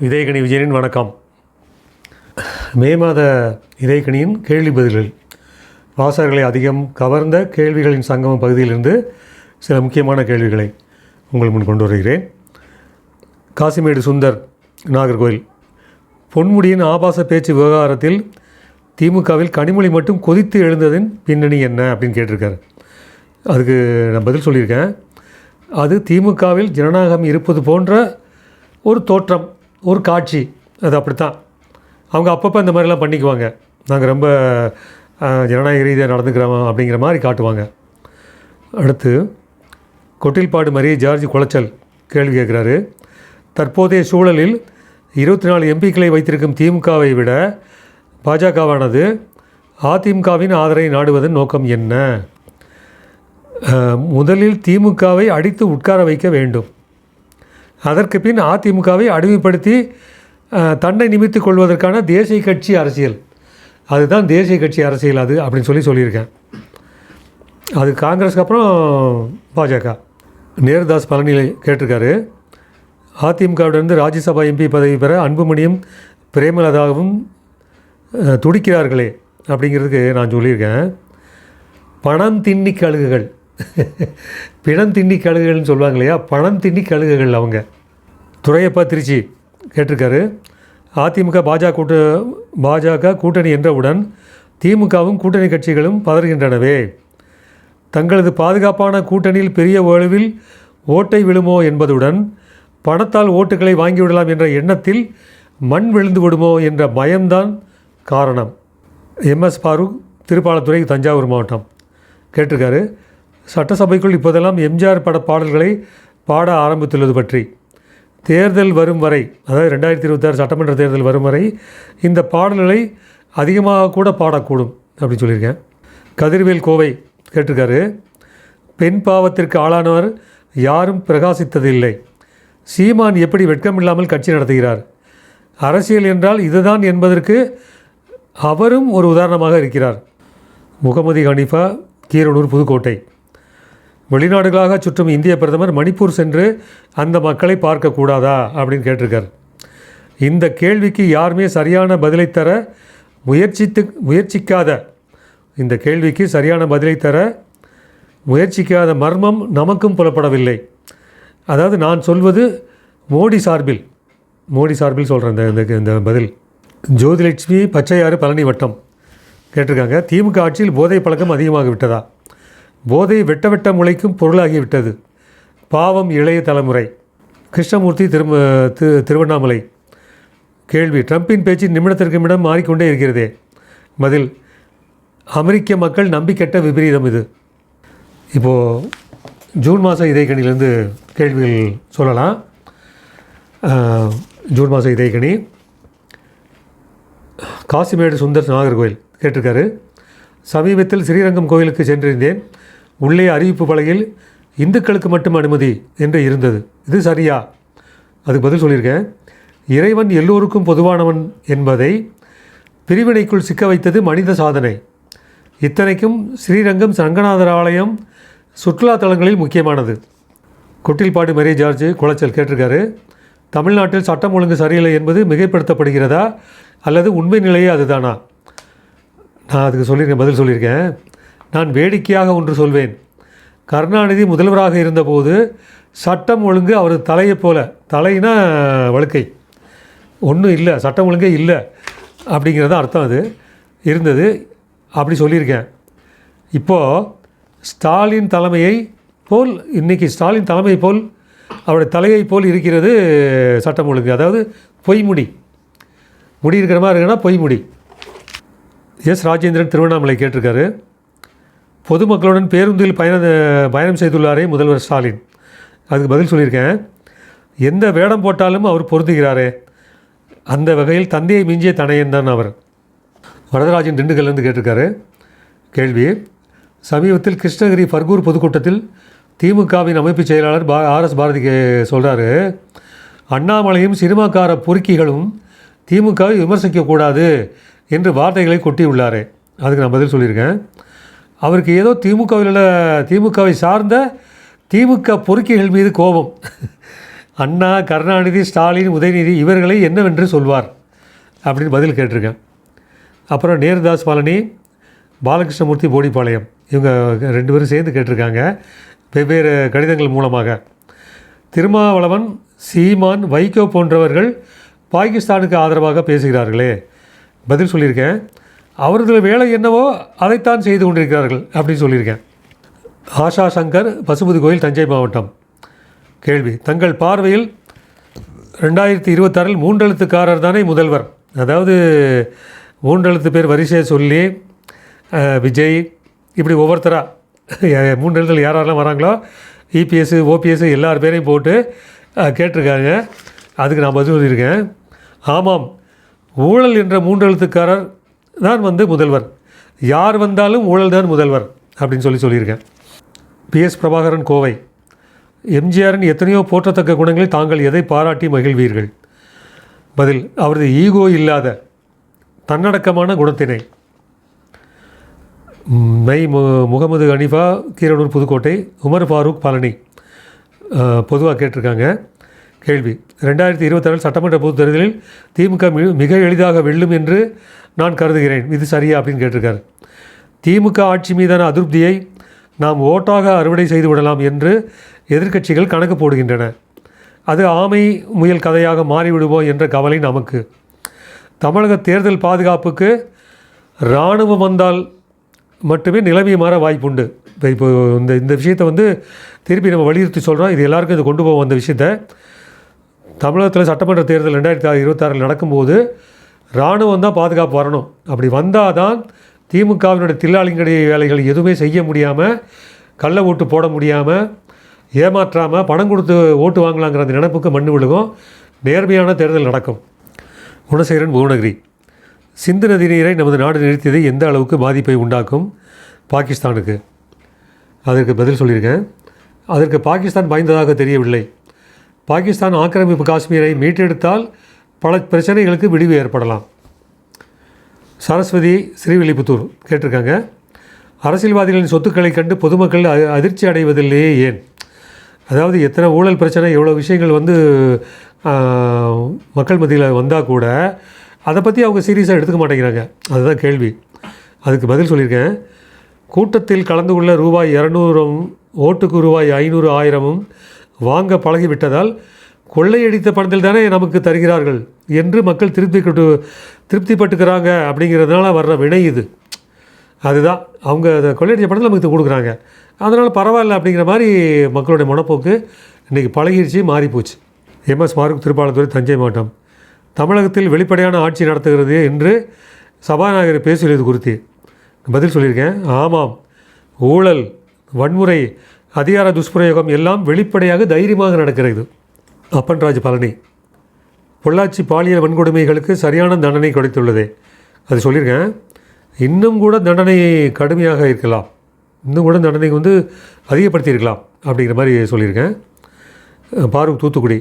இதயக்கணி விஜயனின் வணக்கம். மே மாத இதயக்கணியின் கேள்வி பதில்கள் வாசகர்களை அதிகம் கவர்ந்த கேள்விகளின் சங்கமம் பகுதியிலிருந்து சில முக்கியமான கேள்விகளை உங்கள் முன் கொண்டு வருகிறேன். காசிமேடு சுந்தர், நாகர்கோவில், பொன்முடியின் ஆபாச பேச்சு விவகாரத்தில் திமுகவில் கனிமொழி மட்டும் கொதித்து எழுந்ததின் பின்னணி என்ன அப்படின்னு கேட்டிருக்காரு. அதுக்கு நான் பதில் சொல்லியிருக்கேன். அது திமுகவில் ஜனநாயகம் இருப்பது போன்ற ஒரு தோற்றம், ஒரு காட்சி. அது அப்படித்தான். அவங்க அப்பப்போ இந்த மாதிரிலாம் பண்ணிக்குவாங்க. நாங்கள் ரொம்ப ஜனநாயக ரீதியாக நடந்துக்கிறோம் அப்படிங்கிற மாதிரி காட்டுவாங்க. அடுத்து கொட்டில்பாடு மரிய ஜார்ஜ் குளச்சல் கேள்வி கேட்குறாரு. தற்போதைய சூழலில் 24 எம்பிக்களை வைத்திருக்கும் திமுகவை விட பாஜகவானது அதிமுகவின் ஆதரவை நாடுவதன் நோக்கம் என்ன? முதலில் திமுகவை அடித்து உட்கார வைக்க வேண்டும். அதற்கு பின் அதிமுகவை அடிமைப்படுத்தி தன்னை நிமித்து கொள்வதற்கான தேசிய கட்சி அரசியல், அதுதான் தேசிய கட்சி அரசியல் அது அப்படின்னு சொல்லியிருக்கேன். அது காங்கிரஸுக்கு அப்புறம் பாஜக. நேருதாஸ் பழனியில் கேட்டிருக்காரு. அதிமுகவிலிருந்து ராஜ்யசபா எம்பி பதவி பெற அன்புமணியும் பிரேமலதாவும் துடிக்கிறார்களே அப்படிங்கிறதுக்கு நான் சொல்லியிருக்கேன். பணம் தின்னி கழுகுகள், பிணம் தின்னி கழுகுகள்னு சொல்லுவாங்க இல்லையா, பணம் தின்னி கழுகுகள் அவங்க. துரையப்பா திருச்சி கேட்டிருக்காரு. அதிமுக பாஜக கூட்டணி என்றவுடன் திமுகவும் கூட்டணி கட்சிகளும் பதறுகின்றனவே. தங்களது பாதுகாப்பான கூட்டணியில் பெரிய அளவில் ஓட்டை விழுமோ என்பதுடன் பணத்தால் ஓட்டுகளை வாங்கிவிடலாம் என்ற எண்ணத்தில் மண் விழுந்து விடுமோ என்ற பயம்தான் காரணம். MS ஃபாரூக், திருப்பாலத்துறை, தஞ்சாவூர் மாவட்டம் கேட்டிருக்காரு. சட்டசபைக்குள் இப்போதெல்லாம் எம்ஜிஆர் பட பாடல்களை பாட ஆரம்பித்துள்ளது பற்றி, தேர்தல் வரும் வரை, அதாவது 2026 சட்டமன்ற தேர்தல் வரும் வரை இந்த பாடல்களை அதிகமாக கூட பாடக்கூடும் அப்படின்னு சொல்லியிருக்கேன். கதிர்வேல் கோவை கேட்டிருக்காரு. பெண் பாவத்திற்கு ஆளானவர் யாரும் பிரகாசித்ததில்லை. சீமான் எப்படி வெட்கமில்லாமல் கட்சி நடத்துகிறார்? அரசியல் என்றால் இதுதான் என்பதற்கு அவரும் ஒரு உதாரணமாக இருக்கிறார். முகமது ஹனீஃபா, கீரனூர், புதுக்கோட்டை. வெளிநாடுகளாக சுற்றும் இந்திய பிரதமர் மணிப்பூர் சென்று அந்த மக்களை பார்க்கக்கூடாதா அப்படின்னு கேட்டிருக்கார். இந்த கேள்விக்கு யாருமே சரியான பதிலை தர முயற்சிக்காத மர்மம் நமக்கும் புலப்படவில்லை. அதாவது நான் சொல்வது மோடி சார்பில் சொல்கிறேன் இந்த பதில். ஜோதிலட்சுமி, பச்சையாறு, பழனி வட்டம் கேட்டிருக்காங்க. திமுக ஆட்சியில் போதை பழக்கம் அதிகமாக விட்டதா? போதை வெட்ட முளைக்கும் பொருளாகிவிட்டது. பாவம் இளைய தலைமுறை. கிருஷ்ணமூர்த்தி, திருவண்ணாமலை கேள்வி. ட்ரம்பின் பேச்சு நிமிடத்திற்கு நிமிடம் மாறிக்கொண்டே இருக்கிறதே. பதில், அமெரிக்க மக்கள் நம்பிக்கெட்ட விபரீதம் இது. இப்போது ஜூன் மாதம் இதயக்கணிலேருந்து கேள்விகள் சொல்லலாம். ஜூன் மாதம் இதயக்கணி. காசிமேடு சுந்தர், நாகர்கோவில் கேட்டிருக்காரு. சமீபத்தில் ஸ்ரீரங்கம் கோயிலுக்கு சென்றிருந்தேன். உள்ளே அறிவிப்பு பலகையில் இந்துக்களுக்கு மட்டும் அனுமதி என்று இருந்தது. இது சரியா? அதுக்கு பதில் சொல்லியிருக்கேன். இறைவன் எல்லோருக்கும் பொதுவானவன் என்பதை பிரிவினைக்குள் சிக்க வைத்தது மனித சாதனை. இத்தனைக்கும் ஸ்ரீரங்கம் ரங்கநாதர் ஆலயம் சுற்றுலா தலங்களில் முக்கியமானது. கொட்டில்பாடு மரிய ஜார்ஜ் குளச்சல் கேட்டிருக்காரு. தமிழ்நாட்டில் சட்டம் ஒழுங்கு சரியில்லை என்பது மிகைப்படுத்தப்படுகிறதா அல்லது உண்மை நிலையே அதுதானா? நான் அதுக்கு பதில் சொல்லியிருக்கேன். நான் வேடிக்கையாக ஒன்று சொல்வேன். கருணாநிதி முதல்வராக இருந்தபோது சட்டம் ஒழுங்கு அவர் தலையை போல, தலைனா வழுக்கை, ஒன்றும் இல்லை, சட்டம் ஒழுங்கே இல்லை அப்படிங்கிறத அர்த்தம். அது இருந்தது அப்படி சொல்லியிருக்கேன். இப்போது ஸ்டாலின் தலைமையை போல், இன்றைக்கி ஸ்டாலின் தலைமை போல், அவருடைய தலையை போல் இருக்கிறது சட்டம் ஒழுங்கு. அதாவது பொய்முடி இருக்கிற மாதிரி இருக்குன்னா பொய்முடி. ராஜேந்திரன், திருவண்ணாமலை கேட்டிருக்காரு. பொதுமக்களுடன் பேருந்தில் பயணம் செய்துள்ளாரே முதல்வர் ஸ்டாலின். அதுக்கு பதில் சொல்லியிருக்கேன். எந்த வேடம் போட்டாலும் அவர் பொருந்துகிறாரே, அந்த வகையில் தந்தையை மிஞ்சிய தனையன் தான் அவர். வரதராஜன், திண்டுக்கல்லேருந்து கேட்டிருக்காரு. கேள்வி. சமீபத்தில் கிருஷ்ணகிரி ஃபர்கூர் பொதுக்கூட்டத்தில் திமுகவின் அமைப்பு செயலாளர் RS பாரதி சொல்கிறாரு, அண்ணாமலையும் சினிமாக்கார பொறுக்கிகளும் திமுகவை விமர்சிக்கக்கூடாது என்று வார்த்தைகளை கொட்டியுள்ளாரே. அதுக்கு நான் பதில் சொல்லியிருக்கேன். அவருக்கு ஏதோ திமுகவை சார்ந்த திமுக பொறுக்கிகள் மீது கோபம். அண்ணா, கருணாநிதி, ஸ்டாலின், உதயநிதி இவர்களை என்னவென்று சொல்வார் அப்படின்னு பதில் கேட்டிருக்கேன். அப்புறம் நேருதாஸ் பழனி, பாலகிருஷ்ணமூர்த்தி போடிப்பாளையம் இவங்க 2 பேரும் சேர்ந்து கேட்டிருக்காங்க வெவ்வேறு கடிதங்கள் மூலமாக. திருமாவளவன், சீமான், வைகோ போன்றவர்கள் பாகிஸ்தானுக்கு ஆதரவாக பேசுகிறார்களே, பதில் சொல்லியிருக்கேன். அவரது வேலை என்னவோ அதைத்தான் செய்து கொண்டிருக்கிறார்கள் அப்படின்னு சொல்லியிருக்கேன். ஆஷா சங்கர், பசுபதி கோயில், தஞ்சை மாவட்டம். கேள்வி: தங்கள் பார்வையில் 2026 3 எழுத்துக்காரர் தானே முதல்வர்? அதாவது 3 எழுத்து பேர் வரிசையை சொல்லி விஜய் இப்படி ஒவ்வொருத்தராக 3 எழுத்தில் யாரெல்லாம் வராங்களோ இபிஎஸ், ஓபிஎஸ் எல்லார் பேரையும் போட்டு கேட்டிருக்காங்க. அதுக்கு நான் பதில் சொல்லியிருக்கேன். ஆமாம், ஊழல் என்ற 3 எழுத்துக்காரர் தான் முதல்வர். யார் வந்தாலும் ஊழல் தான் முதல்வர் அப்படின்னு சொல்லியிருக்கேன். பிஎஸ் பிரபாகரன், கோவை. எம்ஜிஆரின் எத்தனையோ போற்றத்தக்க குணங்களில் தாங்கள் எதை பாராட்டி மகிழ்வீர்கள்? பதில்: அவரது ஈகோ இல்லாத தன்னடக்கமான குணத்தினை. முகமது ஹனீஃபா, கீரனூர், புதுக்கோட்டை. உமர் ஃபாரூக், பழனி பொதுவாக கேட்டிருக்காங்க. கேள்வி: 2026 சட்டமன்ற பொதுத் தேர்தலில் திமுக மிக எளிதாக வெல்லும் என்று நான் கருதுகிறேன். இது சரியா அப்படின்னு கேட்டிருக்காரு. திமுக ஆட்சி மீதான அதிருப்தியை நாம் ஓட்டாக அறுவடை செய்து விடலாம் என்று எதிர்க்கட்சிகள் கணக்கு போடுகின்றன. அது ஆமை முயல் கதையாக மாறிவிடுவோம் என்ற கவலை நமக்கு. தமிழக தேர்தல் பாதுகாப்புக்கு இராணுவம் வந்தால் மட்டுமே நிலைமை மாற வாய்ப்புண்டு. இப்போ இந்த விஷயத்தை திருப்பி நம்ம வலியுறுத்தி சொல்கிறோம். இது எல்லாருக்கும் இது கொண்டு போவோம். அந்த விஷயத்தை தமிழகத்தில் சட்டமன்ற தேர்தல் 2026 நடக்கும்போது இராணுவம் தான் பாதுகாப்பு வரணும். அப்படி வந்தால் தான் திமுகவினுடைய தில்லாளிங்கடி வேலைகள் எதுவுமே செய்ய முடியாமல், கள்ள ஓட்டு போட முடியாமல், ஏமாற்றாமல் பணம் கொடுத்து ஓட்டு வாங்கலாங்கிற அந்த நினைப்புக்கு மண் விழுகும். நேர்மையான தேர்தல் நடக்கும். குணசேகரன், புவனகிரி. சிந்து நதி நீரை நமது நாடு நிறுத்தியது எந்த அளவுக்கு பாதிப்பை உண்டாக்கும் பாகிஸ்தானுக்கு? அதற்கு பதில் சொல்லியிருக்கேன். அதற்கு பாகிஸ்தான் பயந்ததாக தெரியவில்லை. பாகிஸ்தான் ஆக்கிரமிப்பு காஷ்மீரை மீட்டெடுத்தால் பல பிரச்சனைகளுக்கு விடிவு ஏற்படலாம். சரஸ்வதி, ஸ்ரீவில்லிபுத்தூர் கேட்டிருக்காங்க. அரசியல்வாதிகளின் சொத்துக்களை கண்டு பொதுமக்கள் அதிர்ச்சி அடைவதில்லையே ஏன்? அதாவது எத்தனை ஊழல் பிரச்சனை, எவ்வளோ விஷயங்கள் மக்கள் மத்தியில் வந்தால் கூட அதை பற்றி அவங்க சீரியஸாக எடுத்துக்க மாட்டேங்கிறாங்க. அதுதான் கேள்வி. அதுக்கு பதில் சொல்லியிருக்கேன். கூட்டத்தில் கலந்து கொள்ள ரூபாய் 200 ஓட்டுக்கு ரூபாய் 500, 1000 வாங்க பழகிவிட்டதால் கொள்ளையடித்த பணத்தில் தானே நமக்கு தருகிறார்கள் என்று மக்கள் திருப்திப்பட்டுக்கிறாங்க. அப்படிங்கிறதுனால வர்ற வினை இது. அதுதான் அவங்க அதை கொள்ளையடித்த பணத்தில் நமக்கு கொடுக்குறாங்க, அதனால் பரவாயில்ல அப்படிங்கிற மாதிரி மக்களுடைய மனப்போக்கு இன்றைக்கி பழகிடுச்சு, மாறிப்போச்சு. எம்எஸ் மார்க், திருப்பாலத்துறை, தஞ்சை மாவட்டம். தமிழகத்தில் வெளிப்படையான ஆட்சி நடத்துகிறது என்று சபாநாயகர் பேசியது குறித்து பதில் சொல்லியிருக்கேன். ஆமாம், ஊழல், வன்முறை, அதிகார துஷ்பிரயோகம் எல்லாம் வெளிப்படையாக தைரியமாக நடக்கிறது. அப்பன்ராஜ், பழனி. பொள்ளாச்சி பாலியல் வன்கொடுமைகளுக்கு சரியான தண்டனை கிடைத்துள்ளது. அது சொல்லியிருக்கேன். இன்னும் கூட தண்டனை கடுமையாக இருக்கலாம், இன்னும் கூட தண்டனை அதிகப்படுத்தியிருக்கலாம் அப்படிங்கிற மாதிரி சொல்லியிருக்கேன். பாரூக், தூத்துக்குடி.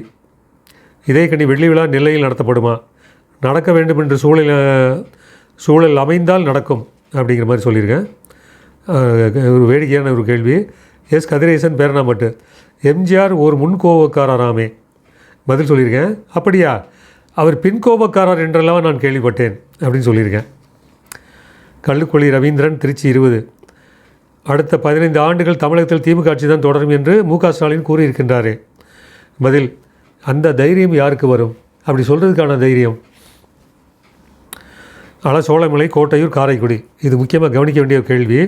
இதயக்கனி வெள்ளி விழா நெல்லையில் நடத்தப்படுமா? நடக்க வேண்டும் என்று சூழல் அமைந்தால் நடக்கும் அப்படிங்கிற மாதிரி சொல்லியிருக்கேன். ஒரு வேடிக்கையான ஒரு கேள்வி. எஸ் கதிரேசன், பேரணாம்பட்டு. எம்ஜிஆர் ஒரு முன்கோபக்காரராமே? பதில் சொல்லியிருக்கேன். அப்படியா? அவர் பின்கோபக்காரர் என்றெல்லாம் நான் கேள்விப்பட்டேன் அப்படின்னு சொல்லியிருக்கேன். கள்ளுக்கொல்லி ரவீந்திரன், திருச்சி 20. அடுத்த 15 ஆண்டுகள் தமிழகத்தில் திமுக ஆட்சி தான் தொடரும் என்று மு.க. ஸ்டாலின் கூறியிருக்கின்றாரே. பதில்: அந்த தைரியம் யாருக்கு வரும்? அப்படி சொல்கிறதுக்கான தைரியம் சோழமலை, கோட்டையூர், காரைக்குடி. இது முக்கியமாக கவனிக்க வேண்டிய கேள்வி.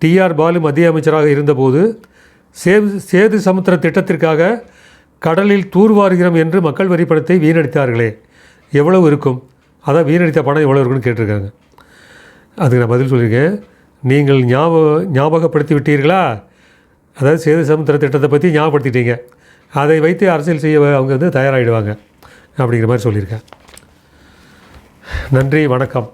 டிஆர் பாலு மத்திய அமைச்சராக இருந்தபோது சேது சமுத்திர திட்டத்திற்காக கடலில் தூர்வாருகிறோம் என்று மக்கள் வரி பணத்தை வீணடித்தார்களே, எவ்வளவு இருக்கும்? அதான் வீணடித்த பணம் எவ்வளோ இருக்குன்னு கேட்டிருக்காங்க. அதுக்கு நான் பதில் சொல்லியிருக்கேன். நீங்கள் ஞாபகப்படுத்தி விட்டீர்களா? அதாவது சேது சமுத்திர திட்டத்தை பற்றி ஞாபகப்படுத்திட்டீங்க, அதை வைத்து அரசியல் செய்ய அவங்க தயாராகிடுவாங்க அப்படிங்கிற மாதிரி சொல்லியிருக்கேன். நன்றி, வணக்கம்.